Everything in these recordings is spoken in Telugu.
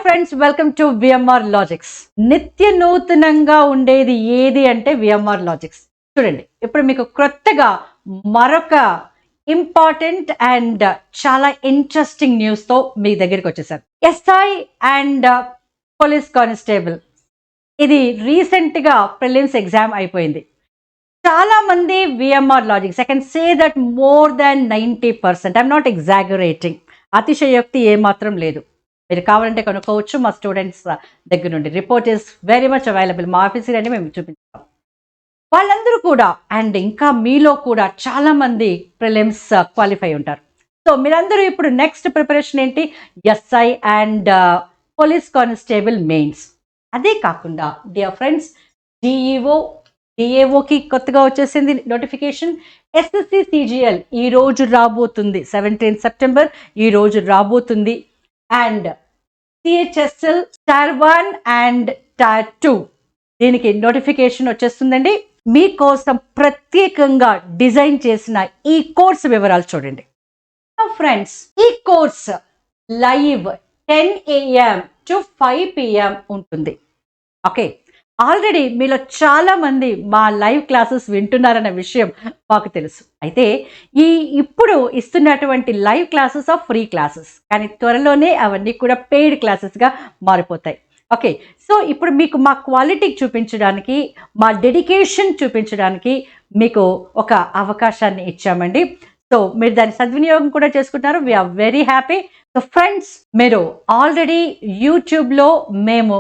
Friends, welcome to VMR logics. నిత్య నూతనంగా ఉండేది ఏది అంటే విఎంఆర్ లాజిక్స్. చూడండి, ఇప్పుడు మీకు క్రొత్తగా మరొక ఇంపార్టెంట్ అండ్ చాలా ఇంట్రెస్టింగ్ న్యూస్ తో మీ దగ్గరికి వచ్చేసారు. ఎస్ఐ అండ్ పోలీస్ కానిస్టేబుల్ ఇది రీసెంట్ గా ప్రిలిమ్స్ ఎగ్జామ్ అయిపోయింది. చాలా మంది VMR logics, I can say that more than 90%, I'm not exaggerating, అతిశయోక్తి ఏమాత్రం లేదు. మీరు కావాలంటే కనుక్కోవచ్చు మా స్టూడెంట్స్ దగ్గర నుండి. Report is very much available, మా ఆఫీసర్ అని మేము చూపించాం. వాళ్ళందరూ కూడా అండ్ ఇంకా మీలో కూడా చాలా మంది ప్రిలిమ్స్ క్వాలిఫై ఉంటారు. సో మీరందరూ ఇప్పుడు నెక్స్ట్ ప్రిపరేషన్ ఏంటి? SI and police constable mains. అదే కాకుండా డియర్ ఫ్రెండ్స్, డిఏఓకి కొత్తగా వచ్చేసింది నోటిఫికేషన్. ఎస్ఎస్సి సిజిఎల్ ఈ రోజు రాబోతుంది, 17 సెప్టెంబర్ ఈ రోజు రాబోతుంది. And CHSL tier 1 and tier 2 దీనికి నోటిఫికేషన్ వచ్చేస్తుందండి. మీకోసం ప్రత్యేకంగా డిజైన్ చేసిన ఈ కోర్సు వివరాలు చూడండి. ఫ్రెండ్స్, ఈ course live 10 AM to 5 PM ఉంటుంది. ఓకే, ఆల్రెడీ మీలో చాలా మంది మా లైవ్ క్లాసెస్ వింటున్నారన్న విషయం మాకు తెలుసు. అయితే ఇప్పుడు ఇస్తున్నటువంటి live classes of free classes, కానీ త్వరలోనే అవన్నీ కూడా పెయిడ్ క్లాసెస్గా మారిపోతాయి. ఓకే, సో ఇప్పుడు మీకు మా క్వాలిటీకి చూపించడానికి, మా డెడికేషన్ చూపించడానికి మీకు ఒక అవకాశాన్ని ఇచ్చామండి. సో మీరు దాని సద్వినియోగం కూడా చేసుకుంటున్నారు. We are very happy. So friends, మీరు ఆల్రెడీ యూట్యూబ్లో మేము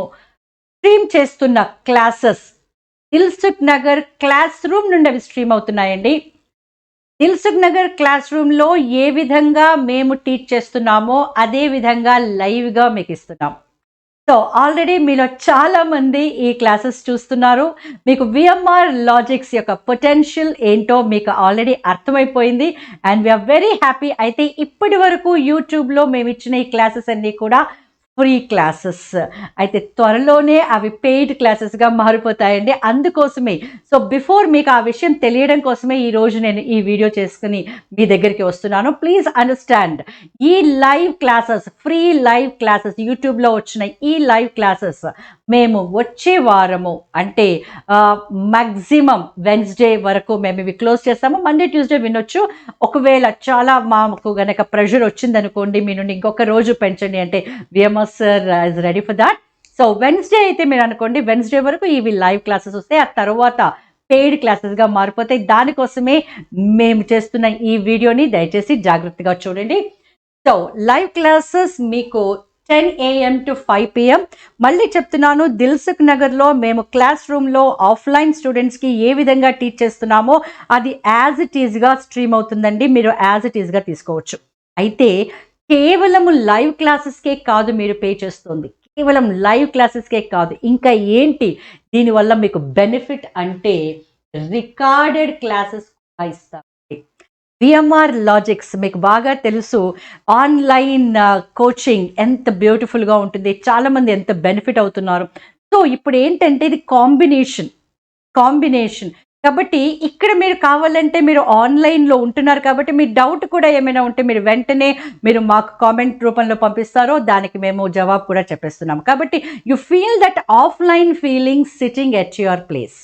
స్ట్రీమ్ చేస్తున్న classes Dilsukh Nagar class room నుండి అవి స్ట్రీమ్ అవుతున్నాయండి. దిల్సుఖ్ నగర్ క్లాస్ రూమ్లో ఏ విధంగా మేము టీచ్ చేస్తున్నామో అదే విధంగా లైవ్గా మీకు ఇస్తున్నాం. సో ఆల్రెడీ మీలో చాలా మంది ఈ క్లాసెస్ చూస్తున్నారు. మీకు విఎంఆర్ లాజిక్స్ యొక్క పొటెన్షియల్ ఏంటో మీకు ఆల్రెడీ అర్థమైపోయింది అండ్ వీఆర్ వెరీ హ్యాపీ. అయితే ఇప్పటి వరకు యూట్యూబ్లో మేము ఇచ్చిన ఈ క్లాసెస్ అన్నీ కూడా ఫ్రీ క్లాసెస్, అయితే త్వరలోనే అవి పెయిడ్ క్లాసెస్గా మారిపోతాయండి. అందుకోసమే, సో బిఫోర్ మీకు ఆ విషయం తెలియడం కోసమే ఈరోజు నేను ఈ వీడియో చేసుకుని మీ దగ్గరికి వస్తున్నాను. ప్లీజ్ అండర్స్టాండ్, ఈ live classes, free live classes, యూట్యూబ్లో వచ్చిన ఈ లైవ్ క్లాసెస్ మేము వచ్చే వారము అంటే మ్యాక్సిమం వెన్స్డే వరకు మేము ఇవి క్లోజ్ చేస్తాము. మండే ట్యూస్డే వినొచ్చు. ఒకవేళ చాలా మాకు గనక ప్రెషర్ వచ్చిందనుకోండి, మీ నుండి ఇంకొక రోజు పెంచండి అంటే VMR sir is ready for that. So Wednesday అయితే మీరు అనుకోండి, వెన్స్డే వరకు ఇవి లైవ్ క్లాసెస్ వస్తాయి, ఆ తర్వాత పెయిడ్ క్లాసెస్గా మారిపోతాయి. దానికోసమే మేము చేస్తున్న ఈ వీడియోని దయచేసి జాగ్రత్తగా చూడండి. సో లైవ్ క్లాసెస్ మీకు 10 AM to 5 PM. మళ్ళీ చెప్తున్నాను, దిల్సుఖ్ నగర్లో మేము క్లాస్ రూమ్లో ఆఫ్లైన్ స్టూడెంట్స్కి ఏ విధంగా టీచ్ చేస్తున్నామో అది యాజ్ ఇట్ ఈజ్గా స్ట్రీమ్ అవుతుందండి. మీరు యాజ్ ఇట్ ఈజ్గా తీసుకోవచ్చు. అయితే కేవలం లైవ్ క్లాసెస్కే కాదు మీరు పే చేస్తుంది, కేవలం లైవ్ క్లాసెస్కే కాదు, ఇంకా ఏంటి దీనివల్ల మీకు బెనిఫిట్ అంటే రికార్డెడ్ క్లాసెస్ ఇస్తారు. విఎంఆర్ లాజిక్స్ మీకు బాగా తెలుసు, ఆన్లైన్ కోచింగ్ ఎంత బ్యూటిఫుల్గా ఉంటుంది, చాలామంది ఎంత బెనిఫిట్ అవుతున్నారు. సో ఇప్పుడు ఏంటంటే ఇది కాంబినేషన్ కాబట్టి ఇక్కడ మీరు కావాలంటే మీరు ఆన్లైన్లో ఉంటున్నారు కాబట్టి మీ డౌట్ కూడా ఏమైనా ఉంటే మీరు వెంటనే మీరు మాకు కామెంట్ రూపంలో పంపిస్తారో దానికి మేము జవాబు కూడా చెప్పేస్తున్నాం. కాబట్టి you feel that offline feeling sitting at your place.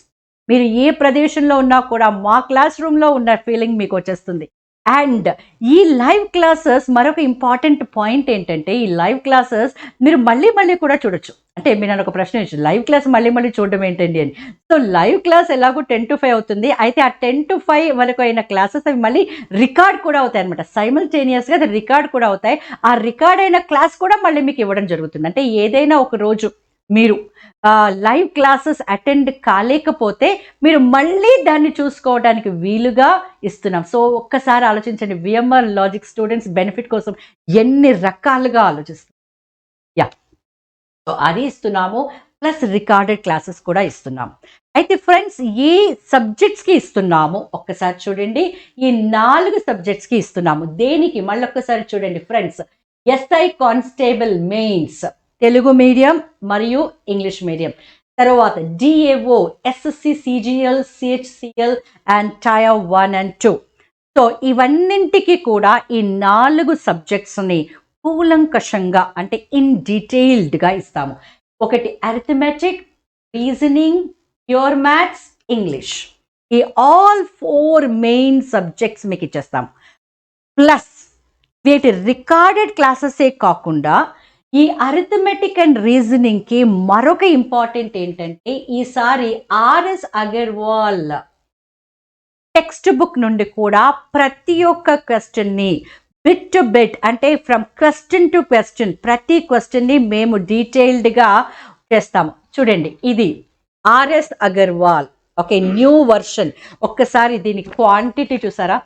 మీరు ఏ ప్రదేశంలో ఉన్నా కూడా మా క్లాస్ రూమ్లో ఉన్న ఫీలింగ్ మీకు వచ్చేస్తుంది. అండ్ ఈ లైవ్ క్లాసెస్ మరొక ఇంపార్టెంట్ పాయింట్ ఏంటంటే, ఈ లైవ్ క్లాసెస్ మీరు మళ్ళీ కూడా చూడొచ్చు. అంటే మీరు నన్ను ఒక ప్రశ్న ఇచ్చారు, లైవ్ క్లాస్ మళ్ళీ చూడడం ఏంటండి అని. సో లైవ్ క్లాస్ ఎలాగో 10 to 5 అవుతుంది. అయితే ఆ 10 to 5 వరకు అయిన క్లాసెస్ అవి మళ్ళీ రికార్డ్ కూడా అవుతాయి అనమాట. సైమల్టేనియస్గా అది రికార్డ్ కూడా అవుతాయి. ఆ రికార్డ్ అయిన క్లాస్ కూడా మళ్ళీ మీకు ఇవ్వడం జరుగుతుంది. అంటే ఏదైనా ఒక రోజు మీరు లైవ్ క్లాసెస్ అటెండ్ కాలేకపోతే మీరు మళ్ళీ దాన్ని చూసుకోవడానికి వీలుగా ఇస్తున్నాం. సో ఒక్కసారి ఆలోచించండి, విఎంఆర్ లాజిక్ స్టూడెంట్స్ బెనిఫిట్ కోసం ఎన్ని రకాలుగా ఆలోచిస్తున్నారు. యా, సో అది ఇస్తున్నాము, ప్లస్ రికార్డెడ్ క్లాసెస్ కూడా ఇస్తున్నాము. అయితే ఫ్రెండ్స్, ఏ సబ్జెక్ట్స్కి ఇస్తున్నాము ఒక్కసారి చూడండి. ఈ 4 సబ్జెక్ట్స్కి ఇస్తున్నాము. దేనికి మళ్ళొక్కసారి చూడండి friends. SI constable mains Telugu medium మరియు ఇంగ్లీష్ మీడియం, తర్వాత DAO, SSC CGL, CHSL and tier 1 and 2. So ఇవన్నింటికి కూడా ఈ 4 సబ్జెక్ట్స్ని కూలంకషంగా అంటే ఇన్ డీటెయిల్డ్గా ఇస్తాము. ఒకటి arithmetic, reasoning, pure maths, English, ఈ ఆల్ 4 మెయిన్ సబ్జెక్ట్స్ మీకు ఇచ్చేస్తాం. ప్లస్ వీటి రికార్డెడ్ క్లాసెసే కాకుండా ఈ అరిథమెటిక్ అండ్ రీజనింగ్కి మరొక ఇంపార్టెంట్ ఏంటంటే ఈసారి ఆర్ఎస్ అగర్వాల్ టెక్స్ట్ బుక్ నుండి కూడా ప్రతి ఒక్క క్వశ్చన్ని బిట్ టు బిట్ అంటే ఫ్రమ్ క్వశ్చన్ టు క్వశ్చన్ ప్రతి క్వశ్చన్ని మేము డీటెయిల్డ్గా చేస్తాము. చూడండి, ఇది RS Agarwal okay new version. ఒక్కసారి దీని క్వాంటిటీ చూసారా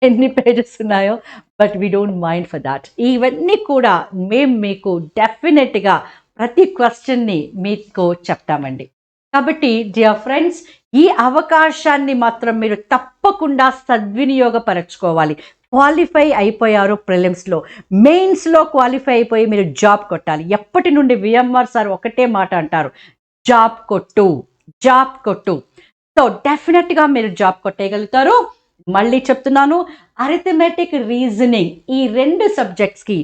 ఎన్ని పేజెస్ ఉన్నాయో, but we don't mind for that. ఇవన్నీ కూడా మేము మీకు డెఫినెట్గా ప్రతి క్వశ్చన్ని మీకు చెప్తామండి. కాబట్టి డియర్ ఫ్రెండ్స్, ఈ అవకాశాన్ని మాత్రం మీరు తప్పకుండా సద్వినియోగపరచుకోవాలి. క్వాలిఫై అయిపోయారు ప్రిలిమ్స్లో, మెయిన్స్లో క్వాలిఫై అయిపోయి మీరు జాబ్ కొట్టాలి. ఎప్పటి నుండి విఎంఆర్ సార్ ఒకటే మాట అంటారు, జాబ్ కొట్టు, జాబ్ కొట్టు. సో డెఫినెట్గా మీరు జాబ్ కొట్టేయగలుగుతారు. మళ్ళీ చెప్తున్నాను, అరిథమెటిక్, రీజనింగ్ ఈ 2 సబ్జెక్ట్స్కి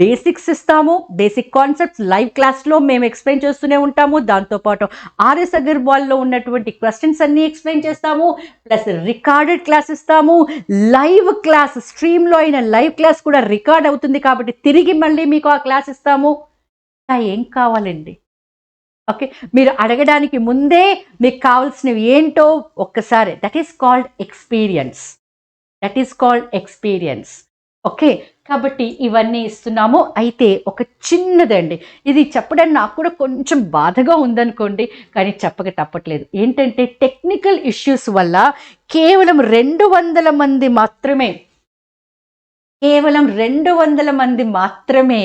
బేసిక్స్ ఇస్తాము. బేసిక్ కాన్సెప్ట్స్ లైవ్ క్లాస్లో మేము ఎక్స్ప్లెయిన్ చేస్తూనే ఉంటాము. దాంతోపాటు ఆర్ఎస్ అగర్వాల్లో ఉన్నటువంటి క్వశ్చన్స్ అన్నీ ఎక్స్ప్లెయిన్ చేస్తాము. ప్లస్ రికార్డెడ్ క్లాస్ ఇస్తాము. లైవ్ క్లాస్ స్ట్రీమ్లో అయిన లైవ్ క్లాస్ కూడా రికార్డ్ అవుతుంది కాబట్టి తిరిగి మళ్ళీ మీకు ఆ క్లాస్ ఇస్తాము. ఏం కావాలండి? ఓకే, మీరు అడగడానికి ముందే మీకు కావాల్సినవి ఏంటో ఒక్కసారి, that is called experience, that is called experience. Okay, కాబట్టి ఇవన్నీ ఇస్తున్నాము. అయితే ఒక చిన్నదండి, ఇది చెప్పడానికి నాకు కూడా కొంచెం బాధగా ఉందనుకోండి, కానీ చెప్పక తప్పట్లేదు. ఏంటంటే టెక్నికల్ ఇష్యూస్ వల్ల కేవలం 200 మంది మాత్రమే, కేవలం 200 మంది మాత్రమే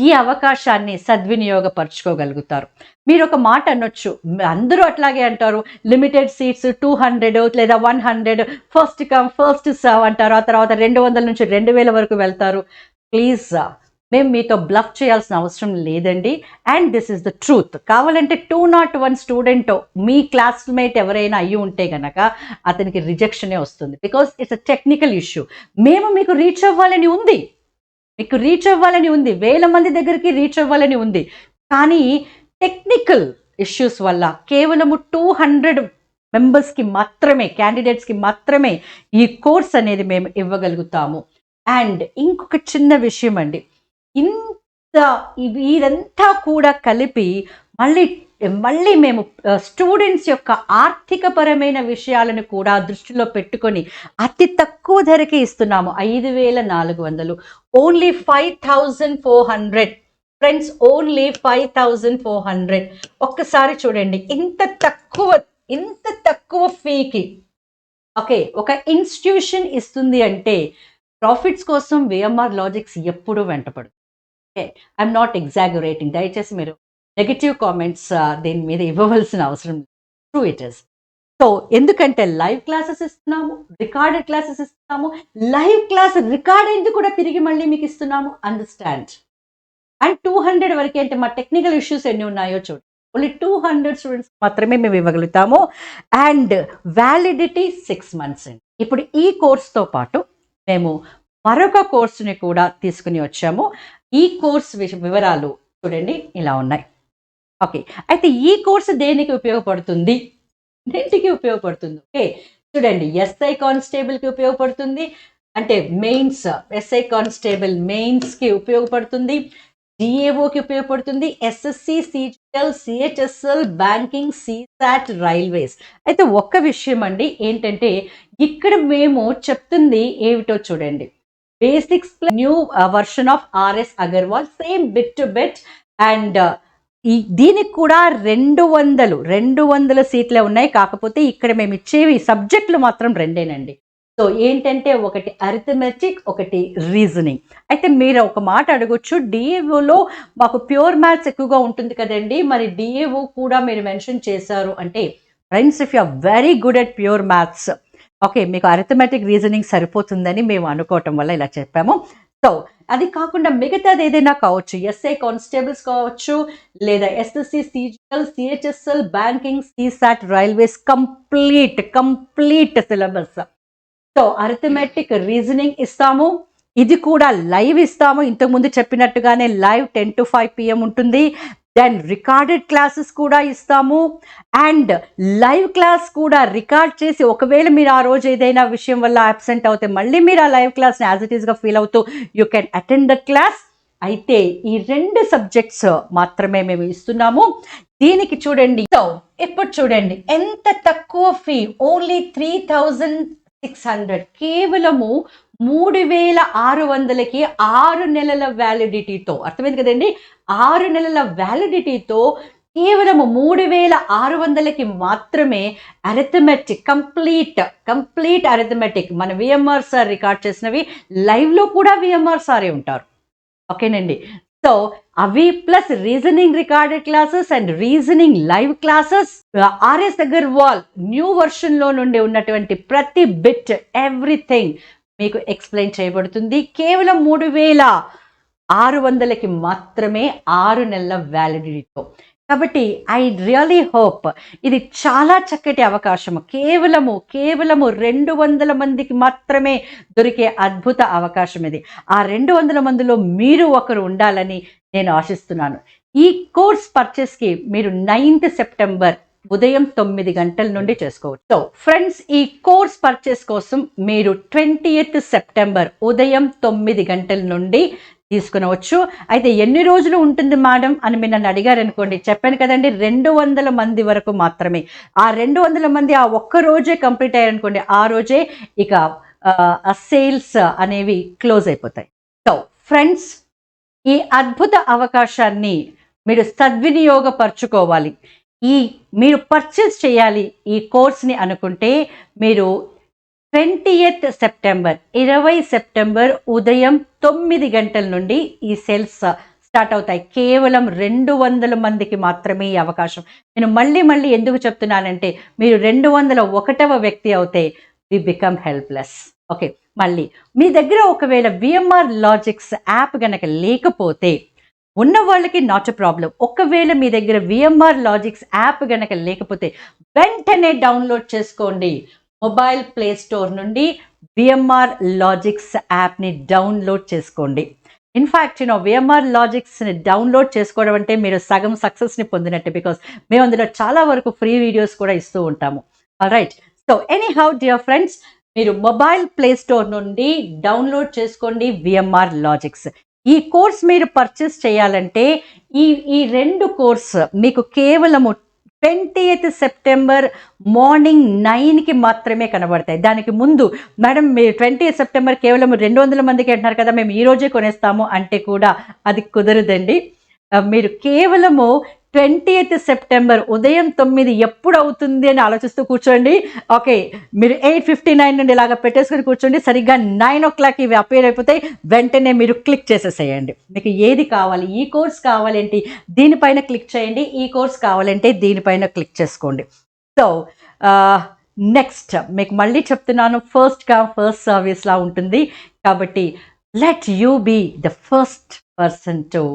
ఈ అవకాశాన్ని సద్వినియోగపరచుకోగలుగుతారు. మీరు ఒక మాట అనొచ్చు, అందరూ అట్లాగే అంటారు, లిమిటెడ్ సీట్స్ 200 లేదా 100, ఫస్ట్ కమ్ ఫస్ట్ సర్వ్ అంటారు. ఆ తర్వాత 200 నుంచి 2000 వరకు వెళ్తారు. ప్లీజ్, మేము మీతో బ్లఫ్ చేయాల్సిన అవసరం లేదండి. And this is the truth. కావాలంటే 201 స్టూడెంట్ మీ క్లాస్మేట్ ఎవరైనా అయ్యి ఉంటే కనుక అతనికి రిజెక్షనే వస్తుంది. Because it's a technical issue. మేము మీకు రీచ్ అవ్వాలని ఉంది, మీకు రీచ్ అవ్వాలని ఉంది, 1000 మంది దగ్గరికి రీచ్ అవ్వాలని ఉంది. కానీ టెక్నికల్ ఇష్యూస్ వల్ల కేవలము 200 మెంబర్స్కి మాత్రమే, క్యాండిడేట్స్కి మాత్రమే ఈ కోర్స్ అనేది మేము ఇవ్వగలుగుతాము. అండ్ ఇంకొక చిన్న విషయం అండి, ఇంత ఇదంతా కూడా కలిపి మళ్ళీ మేము స్టూడెంట్స్ యొక్క ఆర్థికపరమైన విషయాలను కూడా దృష్టిలో పెట్టుకొని అతి తక్కువ ధరకే ఇస్తున్నాము. 5400, ఓన్లీ 5400 ఫ్రెండ్స్, ఓన్లీ 5400. ఒక్కసారి చూడండి, ఇంత తక్కువ ఫీకి ఓకే ఒక ఇన్స్టిట్యూషన్ ఇస్తుంది అంటే ప్రాఫిట్స్ కోసం విఎంఆర్ లాజిక్స్ ఎప్పుడూ వెంటపడు. Okay, I'm not exaggerating. దయచేసి మీరు నెగటివ్ కామెంట్స్ దీని మీద ఇవ్వవలసిన అవసరం లేదు. True it is. సో ఎందుకంటే లైవ్ క్లాసెస్ ఇస్తున్నాము, రికార్డెడ్ క్లాసెస్ ఇస్తున్నాము. లైవ్ క్లాస్ రికార్డ్ అయింది కూడా తిరిగి మళ్ళీ మీకు ఇస్తున్నాము. అండర్స్టాండ్. అండ్ 200 వరకే అంటే మా టెక్నికల్ ఇష్యూస్ ఎన్ని ఉన్నాయో చూడండి, ఓన్లీ 200 స్టూడెంట్స్ మాత్రమే మేము ఇవ్వగలుగుతాము. అండ్ వ్యాలిడిటీ 6 months అండి. ఇప్పుడు ఈ కోర్స్తో పాటు మేము మరొక కోర్సుని కూడా తీసుకుని వచ్చాము. ఈ కోర్స్ వివరాలు చూడండి ఇలా ఉన్నాయి. ఓకే, అయితే ఈ కోర్సు దేనికి ఉపయోగపడుతుంది? దేనికి ఉపయోగపడుతుంది? ఓకే చూడండి, ఎస్ఐ కానిస్టేబుల్కి ఉపయోగపడుతుంది, అంటే మెయిన్స్ ఎస్ఐ కానిస్టేబుల్ మెయిన్స్కి ఉపయోగపడుతుంది, డిఏఓకి ఉపయోగపడుతుంది, SSC, CGL, CHSL, banking, CSAT, railways. అయితే ఒక్క విషయం అండి ఏంటంటే ఇక్కడ మేము చెప్తుంది ఏమిటో చూడండి, basics new version of RS Agarwal, same bit to bit. And దీనికి కూడా 200 సీట్లే ఉన్నాయి. కాకపోతే ఇక్కడ మేము ఇచ్చేవి సబ్జెక్టులు మాత్రం 2 సో ఏంటంటే ఒకటి అరిథమెటిక్, ఒకటి రీజనింగ్. అయితే మీరు ఒక మాట అడగొచ్చు, డిఏఓలో మాకు ప్యూర్ మ్యాథ్స్ ఎక్కువగా ఉంటుంది కదండి, మరి డిఏఓ కూడా మీరు మెన్షన్ చేశారు అంటే friends, if you are very good at pure maths okay మీకు అరిథమెటిక్, రీజనింగ్ సరిపోతుందని మేము అనుకోవటం వల్ల ఇలా చెప్పాము. సో అది కాకుండా మిగతాది ఏదైనా కావచ్చు, ఎస్ఐ కానిస్టేబుల్స్ కావచ్చు, లేదా SSC, CGL, CHSL, banking, CSAT, railways, complete syllabus. So arithmetic, reasoning ఇస్తాము, ఇది కూడా లైవ్ ఇస్తాము. ఇంతకుముందు చెప్పినట్టుగానే లైవ్ 10 to 5 PM ఉంటుంది. దెన్ రికార్డెడ్ క్లాసెస్ కూడా ఇస్తాము. అండ్ లైవ్ క్లాస్ కూడా రికార్డ్ చేసి ఒకవేళ మీరు ఆ రోజు ఏదైనా విషయం వల్ల అబ్సెంట్ అవుతే మళ్ళీ మీరు ఆ లైవ్ క్లాస్ని యాజ్ ఇట్ ఈస్గా ఫీల్ అవుతూ you can attend the class. అయితే ఈ 2 సబ్జెక్ట్స్ మాత్రమే మేము ఇస్తున్నాము. దీనికి చూడండి, సో ఇప్పుడు చూడండి ఎంత తక్కువ ఫీ, ఓన్లీ 3600, కేవలము 3600కి 6 నెలల వ్యాలిడిటీతో. అర్థమైంది కదండి, 6 నెలల వ్యాలిడిటీతో కేవలము 3600కి మాత్రమే అరిథమెటిక్ కంప్లీట్ అరిథమెటిక్ మన విఎంఆర్ సార్ రికార్డ్ చేసినవి, లైవ్లో కూడా విఎంఆర్ సారే ఉంటారు. ఓకేనండి. సో అవి plus reasoning recorded classes and reasoning live classes, RS Agarwal new వర్షన్లో నుండి ఉన్నటువంటి ప్రతి బిట్ ఎవ్రీథింగ్ మీకు ఎక్స్ప్లెయిన్ చేయబడుతుంది. కేవలం 3600కి మాత్రమే 6 నెలల వ్యాలిడిటీతో. కాబట్టి ఐ రియలీ హోప్ ఇది చాలా చక్కటి అవకాశము. కేవలము 200 మందికి మాత్రమే దొరికే అద్భుత అవకాశం ఇది. ఆ 200 మందిలో మీరు ఒకరు ఉండాలని నేను ఆశిస్తున్నాను. ఈ కోర్స్ పర్చేస్కి మీరు 9th సెప్టెంబర్ ఉదయం 9 గంటల నుండి చేసుకోవచ్చు. సో ఫ్రెండ్స్, ఈ కోర్స్ పర్చేస్ కోసం మీరు 20th సెప్టెంబర్ ఉదయం 9 గంటల నుండి తీసుకునవచ్చు. అయితే ఎన్ని రోజులు ఉంటుంది మేడం అని మీరు నన్ను అడిగారు అనుకోండి, చెప్పాను కదండి 200 మంది వరకు మాత్రమే. ఆ 200 మంది ఆ ఒక్క రోజే కంప్లీట్ అయ్యారనుకోండి, ఆ రోజే ఇక సేల్స్ అనేవి క్లోజ్ అయిపోతాయి. సో ఫ్రెండ్స్, ఈ అద్భుత అవకాశాన్ని మీరు సద్వినియోగపరచుకోవాలి. మీరు పర్చేస్ చేయాలి ఈ కోర్స్ని అనుకుంటే మీరు 20th సెప్టెంబర్ 20 సెప్టెంబర్ ఉదయం 9 గంటల నుండి ఈ సేల్స్ స్టార్ట్ అవుతాయి. కేవలం 200 మందికి మాత్రమే ఈ అవకాశం. నేను మళ్ళీ ఎందుకు చెప్తున్నానంటే, మీరు 201వ వ్యక్తి అవుతే వి బికమ్ హెల్ప్లెస్. ఓకే, మళ్ళీ మీ దగ్గర ఒకవేళ విఎంఆర్ లాజిక్స్ యాప్ గనక లేకపోతే, ఉన్న వాళ్ళకి నాట్ ఎ ప్రాబ్లం. ఒకవేళ మీ దగ్గర విఎంఆర్ లాజిక్స్ యాప్ గనక లేకపోతే వెంటనే డౌన్లోడ్ చేసుకోండి. మొబైల్ ప్లే స్టోర్ నుండి విఎంఆర్ లాజిక్స్ యాప్ని డౌన్లోడ్ చేసుకోండి. ఇన్ఫ్యాక్ట్ విఎంఆర్ లాజిక్స్ని డౌన్లోడ్ చేసుకోవడం అంటే మీరు సగం సక్సెస్ని పొందినట్టే. బికాస్ మేము అందులో చాలా వరకు ఫ్రీ వీడియోస్ కూడా ఇస్తూ ఉంటాము. Right. So anyhow dear friends, మీరు మొబైల్ ప్లే స్టోర్ నుండి డౌన్లోడ్ చేసుకోండి విఎంఆర్ లాజిక్స్. ఈ కోర్స్ మీరు పర్చేస్ చేయాలంటే ఈ 2 కోర్స్ మీకు కేవలము 20th సెప్టెంబర్ మార్నింగ్ 9కి మాత్రమే కనబడతాయి. దానికి ముందు మేడం మీరు 20th సెప్టెంబర్ కేవలం 200 మందికి అంటున్నారు కదా, మేము ఈ రోజే కొనేస్తాము అంటే కూడా అది కుదరదండి. మీరు కేవలము 20th సెప్టెంబర్ ఉదయం 9 ఎప్పుడు అవుతుంది అని ఆలోచిస్తూ కూర్చోండి. ఓకే, మీరు 8:59 నుండి ఇలాగ పెట్టేసుకొని కూర్చోండి. సరిగ్గా 9 o'clock ఇవి అపేర్ అయిపోతాయి. వెంటనే మీరు క్లిక్ చేసేసేయండి. మీకు ఏది కావాలి, ఈ కోర్స్ కావాలంటే దీనిపైన క్లిక్ చేయండి, ఈ కోర్స్ కావాలంటే దీనిపైన క్లిక్ చేసుకోండి. సో నెక్స్ట్ మీకు మళ్ళీ చెప్తున్నాను, ఫస్ట్ కమ్ ఫస్ట్ సర్వీస్లా ఉంటుంది. కాబట్టి let you be the first person to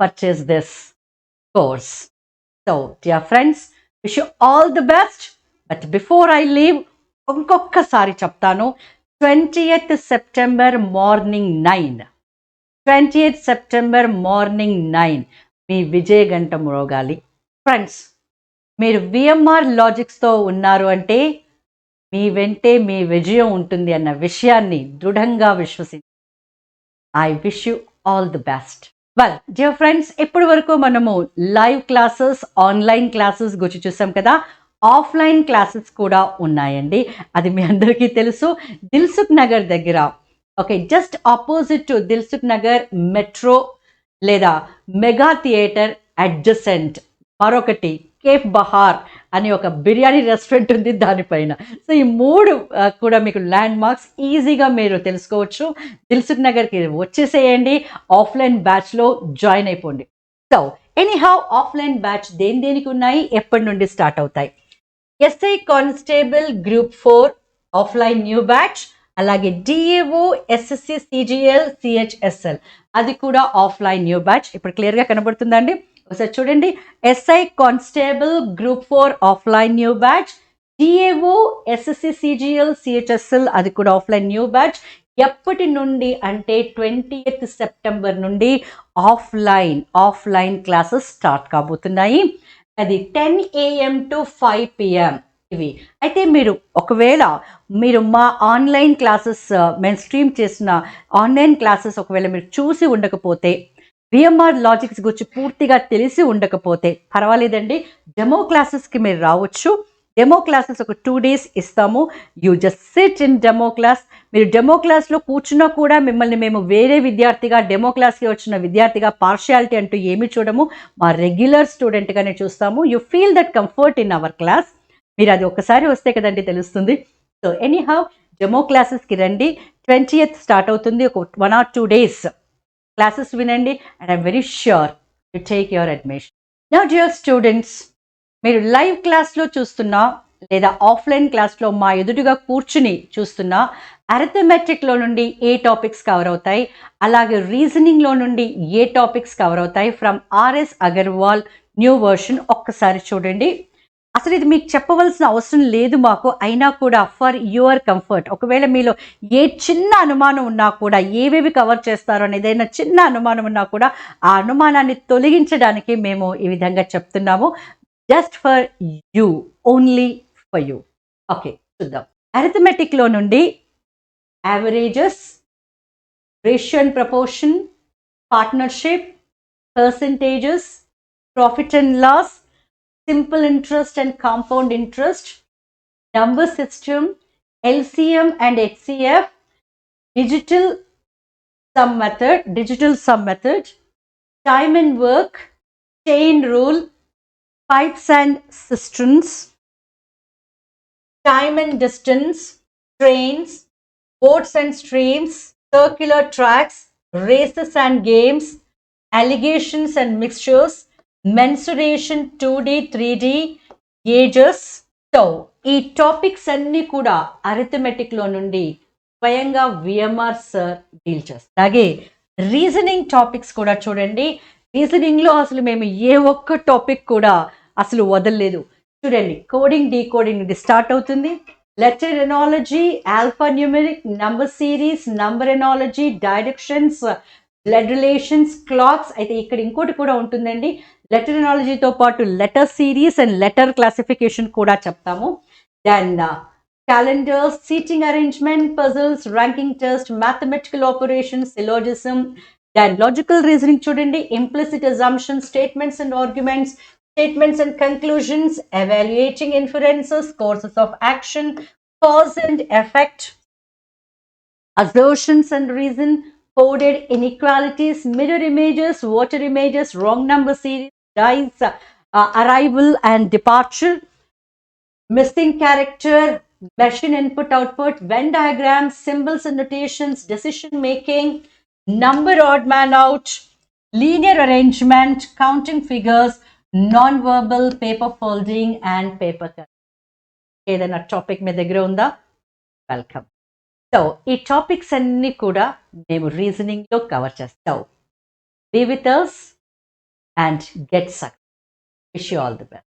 purchase this course. So dear friends, wish you all the best. But before I leave, ఇంకొకసారి చెప్తాను, 20th September morning 9, 20th September morning 9 మీ విజయ గంట మ్రోగాలి. ఫ్రెండ్స్, మీరు విఎంఆర్ లాజిక్స్తో ఉన్నారు అంటే మీ వెంటే మీ విజయం ఉంటుంది అన్న విషయాన్ని దృఢంగా విశ్వసించి I wish you all the best. Well dear friends, ఇప్పటి వరకు మనము లైవ్ క్లాసెస్, ఆన్లైన్ క్లాసెస్ గురించి చూసాం కదా. ఆఫ్లైన్ క్లాసెస్ కూడా ఉన్నాయండి, అది మీ అందరికీ తెలుసు. దిల్సుఖ్ నగర్ దగ్గర, okay, just opposite to Dilsukh Nagar metro లేదా మెగా థియేటర్ అడ్జసెంట్ మరొకటి కేఫ్ బహార్ అని ఒక బిర్యానీ రెస్టారెంట్ ఉంది దానిపైన. సో ఈ 3 కూడా మీకు ల్యాండ్ మార్క్స్, ఈజీగా మీరు తెలుసుకోవచ్చు. దిల్సుఖ్ నగర్కి వచ్చేసేయండి, ఆఫ్లైన్ బ్యాచ్లో జాయిన్ అయిపోండి. సో ఎనీహౌ ఆఫ్లైన్ బ్యాచ్ దేనికి ఉన్నాయి, ఎప్పటి నుండి స్టార్ట్ అవుతాయి? SI constable group 4 offline new batch, అలాగే డిఏఓ ఎస్ఎస్సి సిజిఎల్ సిహెచ్ఎస్ఎల్ అది కూడా ఆఫ్లైన్ న్యూ బ్యాచ్. ఇప్పుడు క్లియర్గా కనబడుతుందండి, ఒకసారి చూడండి. SI constable group 4 offline new batch, DAO SSC CGL CHSL అది కూడా ఆఫ్లైన్ న్యూ బ్యాచ్. ఎప్పటి నుండి అంటే 20th సెప్టెంబర్ నుండి ఆఫ్లైన్ క్లాసెస్ స్టార్ట్ కాబోతున్నాయి. అది 10 AM to 5 PM ఇవి. అయితే మీరు ఒకవేళ మీరు మా ఆన్లైన్ క్లాసెస్ మేము స్ట్రీమ్ చేసిన ఆన్లైన్ క్లాసెస్ ఒకవేళ మీరు చూసి ఉండకపోతే, విఎంఆర్ లాజిక్స్ గురించి పూర్తిగా తెలిసి ఉండకపోతే పర్వాలేదండి, డెమో క్లాసెస్కి మీరు రావచ్చు. డెమో క్లాసెస్ ఒక 2 days ఇస్తాము. You just SIT in demo class. మీరు డెమో క్లాస్లో కూర్చున్నా కూడా మిమ్మల్ని మేము వేరే విద్యార్థిగా, డెమో క్లాస్కి వచ్చిన విద్యార్థిగా పార్షియాలిటీ అంటూ ఏమి చూడము. మా రెగ్యులర్ స్టూడెంట్గానే చూస్తాము. You feel that comfort in our class. మీరు అది ఒక్కసారి వస్తే కదండి తెలుస్తుంది. సో ఎనీహౌ డెమో క్లాసెస్కి రండి. 20th స్టార్ట్ అవుతుంది. ఒక 1 or 2 days క్లాసెస్ వినండి. And I'm very sure you take your admission. Now dear students, మీరు లైవ్ క్లాస్లో చూస్తున్నా లేదా ఆఫ్లైన్ క్లాస్లో మా ఎదురుగా కూర్చుని చూస్తున్నా, అరిథమెటిక్లో నుండి ఏ టాపిక్స్ కవర్ అవుతాయి, అలాగే రీజనింగ్లో నుండి ఏ టాపిక్స్ కవర్ అవుతాయి from RS Agarwal new version. ఒక్కసారి చూడండి. అసలు ఇది మీకు చెప్పవలసిన అవసరం లేదు మాకు, అయినా కూడా ఫర్ యువర్ కంఫర్ట్, ఒకవేళ మీలో ఏ చిన్న అనుమానం ఉన్నా కూడా, ఏవేవి కవర్ చేస్తారో అని ఏదైనా చిన్న అనుమానం ఉన్నా కూడా ఆ అనుమానాన్ని తొలగించడానికి మేము ఈ విధంగా చెప్తున్నాము. Just for you, only for you. Okay, చూద్దాం. అరిథమెటిక్లో నుండి averages, ratio and proportion, partnership, percentages, profit and loss, simple interest and compound interest, number system, LCM and HCF, digital sum method, time and work, chain rule, pipes and cisterns, time and distance, trains, boats and streams, circular tracks, races and games, allegations and mixtures, mensuration, 2D 3D, ages. So ఈ టాపిక్స్ అన్నీ కూడా అరిథమెటిక్లో నుండి స్వయంగా విఎంఆర్ సార్ డీల్ చేస్తారు. అలాగే రీజనింగ్ టాపిక్స్ కూడా చూడండి. రీజనింగ్లో అసలు మేము ఏ ఒక్క టాపిక్ కూడా అసలు వదలలేదు. చూడండి, కోడింగ్ డీకోడింగ్ నుండి స్టార్ట్ అవుతుంది. Letter analogy, alpha numeric, number series, number analogy, directions, blood relations, clocks. అయితే ఇక్కడ ఇంకోటి కూడా ఉంటుందండి, లెటర్ ఎనాలజీతో పాటు letter series and letter classification కూడా చెప్తాము. Then calendars, seating arrangement, puzzles, ranking test, mathematical operations, syllogism. Then logical reasoning చూడండి, implicit assumptions, statements and arguments, statements and conclusions, evaluating inferences, courses of action, cause and effect, assertions and reason, coded inequalities, mirror images, water images, wrong number series, dice, arrival and departure, missing character, machine input output, Venn diagrams, symbols and notations, decision making, number odd man out, linear arrangement, counting figures, non-verbal, paper folding and paper cutting. ఏదైనా టాపిక్ మీ దగ్గర ఉందా? వెల్కమ్. సో ఈ టాపిక్స్ అన్నీ కూడా మేము రీజనింగ్లో కవర్ చేస్తాం. Be with us and get success. Wish you all the best.